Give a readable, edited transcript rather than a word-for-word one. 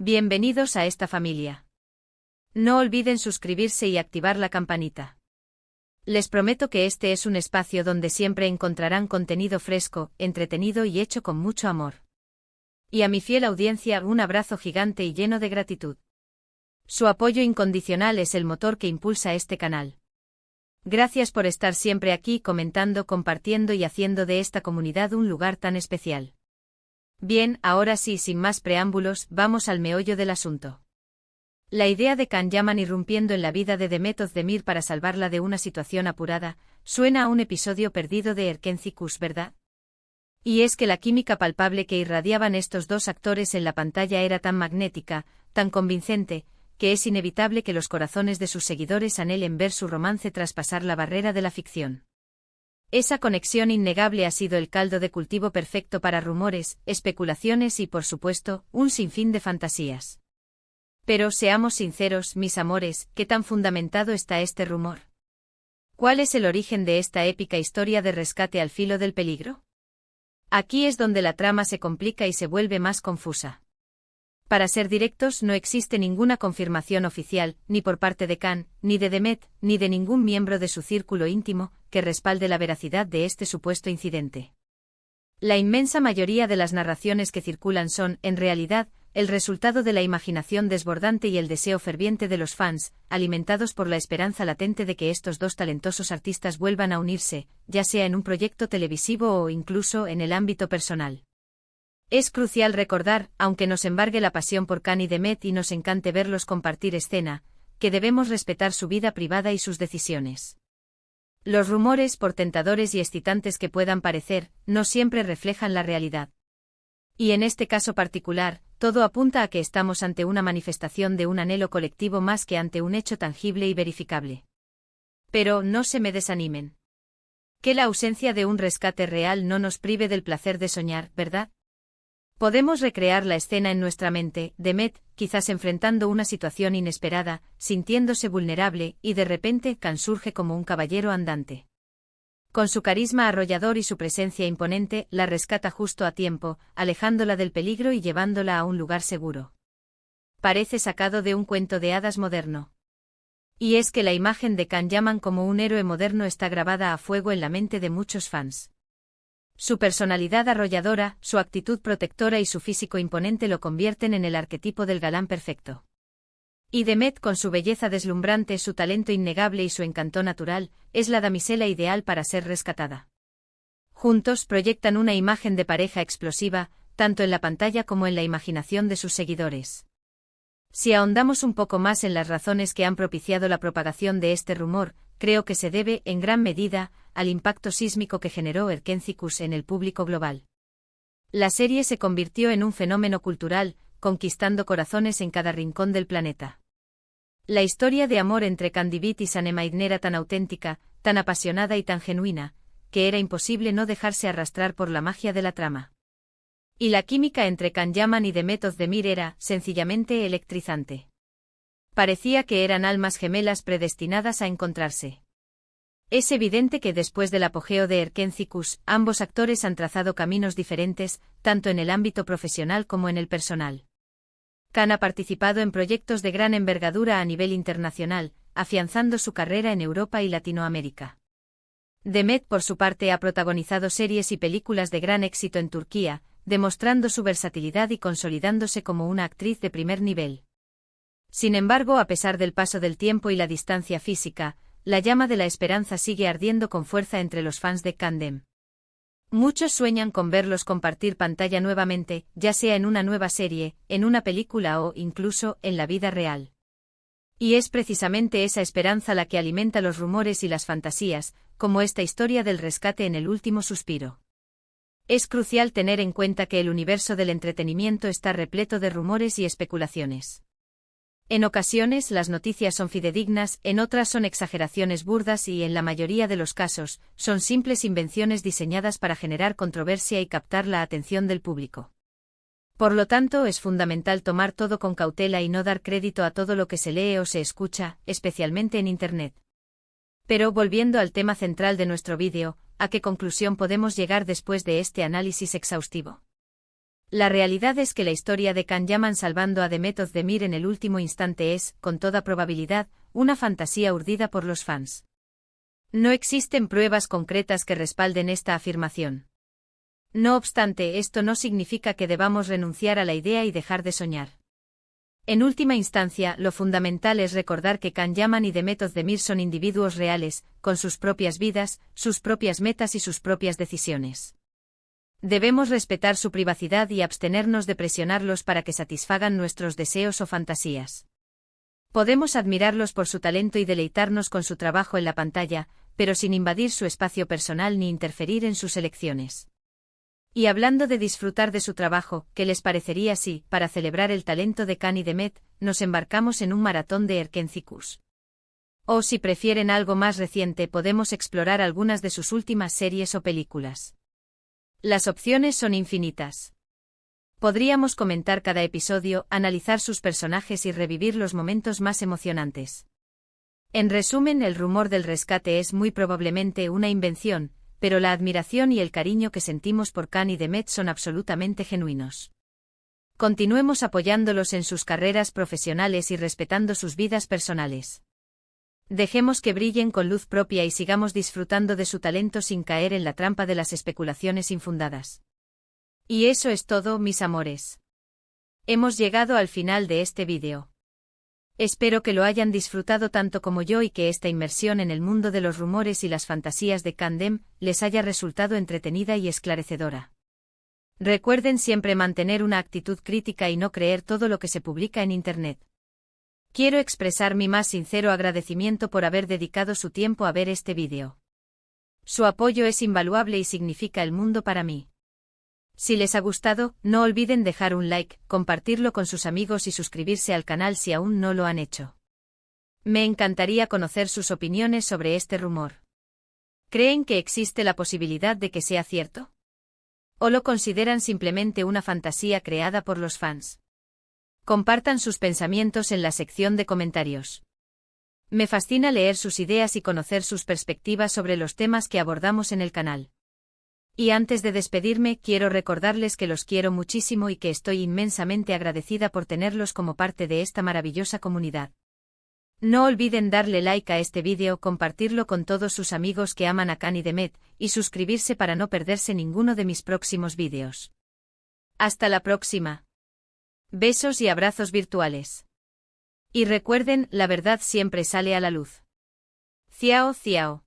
Bienvenidos a esta familia. No olviden suscribirse y activar la campanita. Les prometo que este es un espacio donde siempre encontrarán contenido fresco, entretenido y hecho con mucho amor. Y a mi fiel audiencia un abrazo gigante y lleno de gratitud. Su apoyo incondicional es el motor que impulsa este canal. Gracias por estar siempre aquí comentando, compartiendo y haciendo de esta comunidad un lugar tan especial. Bien, ahora sí, sin más preámbulos, vamos al meollo del asunto. La idea de Can Yaman irrumpiendo en la vida de Demet Özdemir para salvarla de una situación apurada, suena a un episodio perdido de Erkenzikuş, ¿verdad? Y es que la química palpable que irradiaban estos dos actores en la pantalla era tan magnética, tan convincente, que es inevitable que los corazones de sus seguidores anhelen ver su romance traspasar la barrera de la ficción. Esa conexión innegable ha sido el caldo de cultivo perfecto para rumores, especulaciones y, por supuesto, un sinfín de fantasías. Pero seamos sinceros, mis amores, ¿qué tan fundamentado está este rumor? ¿Cuál es el origen de esta épica historia de rescate al filo del peligro? Aquí es donde la trama se complica y se vuelve más confusa. Para ser directos, no existe ninguna confirmación oficial, ni por parte de Can, ni de Demet, ni de ningún miembro de su círculo íntimo, que respalde la veracidad de este supuesto incidente. La inmensa mayoría de las narraciones que circulan son, en realidad, el resultado de la imaginación desbordante y el deseo ferviente de los fans, alimentados por la esperanza latente de que estos dos talentosos artistas vuelvan a unirse, ya sea en un proyecto televisivo o incluso en el ámbito personal. Es crucial recordar, aunque nos embargue la pasión por Can y Demet y nos encante verlos compartir escena, que debemos respetar su vida privada y sus decisiones. Los rumores, por tentadores y excitantes que puedan parecer, no siempre reflejan la realidad. Y en este caso particular, todo apunta a que estamos ante una manifestación de un anhelo colectivo más que ante un hecho tangible y verificable. Pero no se me desanimen. Que la ausencia de un rescate real no nos prive del placer de soñar, ¿verdad? Podemos recrear la escena en nuestra mente, Demet, quizás enfrentando una situación inesperada, sintiéndose vulnerable, y de repente Can surge como un caballero andante. Con su carisma arrollador y su presencia imponente, la rescata justo a tiempo, alejándola del peligro y llevándola a un lugar seguro. Parece sacado de un cuento de hadas moderno. Y es que la imagen de Can Yaman como un héroe moderno está grabada a fuego en la mente de muchos fans. Su personalidad arrolladora, su actitud protectora y su físico imponente lo convierten en el arquetipo del galán perfecto. Y Demet, con su belleza deslumbrante, su talento innegable y su encanto natural, es la damisela ideal para ser rescatada. Juntos proyectan una imagen de pareja explosiva, tanto en la pantalla como en la imaginación de sus seguidores. Si ahondamos un poco más en las razones que han propiciado la propagación de este rumor, creo que se debe, en gran medida, al impacto sísmico que generó Erkenzikuş en el público global. La serie se convirtió en un fenómeno cultural, conquistando corazones en cada rincón del planeta. La historia de amor entre Candivit y Sanemide era tan auténtica, tan apasionada y tan genuina, que era imposible no dejarse arrastrar por la magia de la trama. Y la química entre Can Yaman y Demet Özdemir era, sencillamente, electrizante. Parecía que eran almas gemelas predestinadas a encontrarse. Es evidente que después del apogeo de Erkenzikuş, ambos actores han trazado caminos diferentes, tanto en el ámbito profesional como en el personal. Can ha participado en proyectos de gran envergadura a nivel internacional, afianzando su carrera en Europa y Latinoamérica. Demet, por su parte, ha protagonizado series y películas de gran éxito en Turquía, demostrando su versatilidad y consolidándose como una actriz de primer nivel. Sin embargo, a pesar del paso del tiempo y la distancia física, la llama de la esperanza sigue ardiendo con fuerza entre los fans de Candem. Muchos sueñan con verlos compartir pantalla nuevamente, ya sea en una nueva serie, en una película o, incluso, en la vida real. Y es precisamente esa esperanza la que alimenta los rumores y las fantasías, como esta historia del rescate en El último suspiro. Es crucial tener en cuenta que el universo del entretenimiento está repleto de rumores y especulaciones. En ocasiones las noticias son fidedignas, en otras son exageraciones burdas y, en la mayoría de los casos, son simples invenciones diseñadas para generar controversia y captar la atención del público. Por lo tanto, es fundamental tomar todo con cautela y no dar crédito a todo lo que se lee o se escucha, especialmente en Internet. Pero volviendo al tema central de nuestro vídeo, ¿a qué conclusión podemos llegar después de este análisis exhaustivo? La realidad es que la historia de Can Yaman salvando a Demet Özdemir en el último instante es, con toda probabilidad, una fantasía urdida por los fans. No existen pruebas concretas que respalden esta afirmación. No obstante, esto no significa que debamos renunciar a la idea y dejar de soñar. En última instancia, lo fundamental es recordar que Can Yaman y Demet Özdemir son individuos reales, con sus propias vidas, sus propias metas y sus propias decisiones. Debemos respetar su privacidad y abstenernos de presionarlos para que satisfagan nuestros deseos o fantasías. Podemos admirarlos por su talento y deleitarnos con su trabajo en la pantalla, pero sin invadir su espacio personal ni interferir en sus elecciones. Y hablando de disfrutar de su trabajo, ¿qué les parecería si, para celebrar el talento de Can y Demet, nos embarcamos en un maratón de Erkencikus? O si prefieren algo más reciente, podemos explorar algunas de sus últimas series o películas. Las opciones son infinitas. Podríamos comentar cada episodio, analizar sus personajes y revivir los momentos más emocionantes. En resumen, el rumor del rescate es muy probablemente una invención, pero la admiración y el cariño que sentimos por Can y Demet son absolutamente genuinos. Continuemos apoyándolos en sus carreras profesionales y respetando sus vidas personales. Dejemos que brillen con luz propia y sigamos disfrutando de su talento sin caer en la trampa de las especulaciones infundadas. Y eso es todo, mis amores. Hemos llegado al final de este vídeo. Espero que lo hayan disfrutado tanto como yo y que esta inmersión en el mundo de los rumores y las fantasías de Can Dem les haya resultado entretenida y esclarecedora. Recuerden siempre mantener una actitud crítica y no creer todo lo que se publica en Internet. Quiero expresar mi más sincero agradecimiento por haber dedicado su tiempo a ver este vídeo. Su apoyo es invaluable y significa el mundo para mí. Si les ha gustado, no olviden dejar un like, compartirlo con sus amigos y suscribirse al canal si aún no lo han hecho. Me encantaría conocer sus opiniones sobre este rumor. ¿Creen que existe la posibilidad de que sea cierto? ¿O lo consideran simplemente una fantasía creada por los fans? Compartan sus pensamientos en la sección de comentarios. Me fascina leer sus ideas y conocer sus perspectivas sobre los temas que abordamos en el canal. Y antes de despedirme, quiero recordarles que los quiero muchísimo y que estoy inmensamente agradecida por tenerlos como parte de esta maravillosa comunidad. No olviden darle like a este vídeo, compartirlo con todos sus amigos que aman a Can y Demet, y suscribirse para no perderse ninguno de mis próximos vídeos. Hasta la próxima. Besos y abrazos virtuales. Y recuerden, la verdad siempre sale a la luz. Ciao, ciao.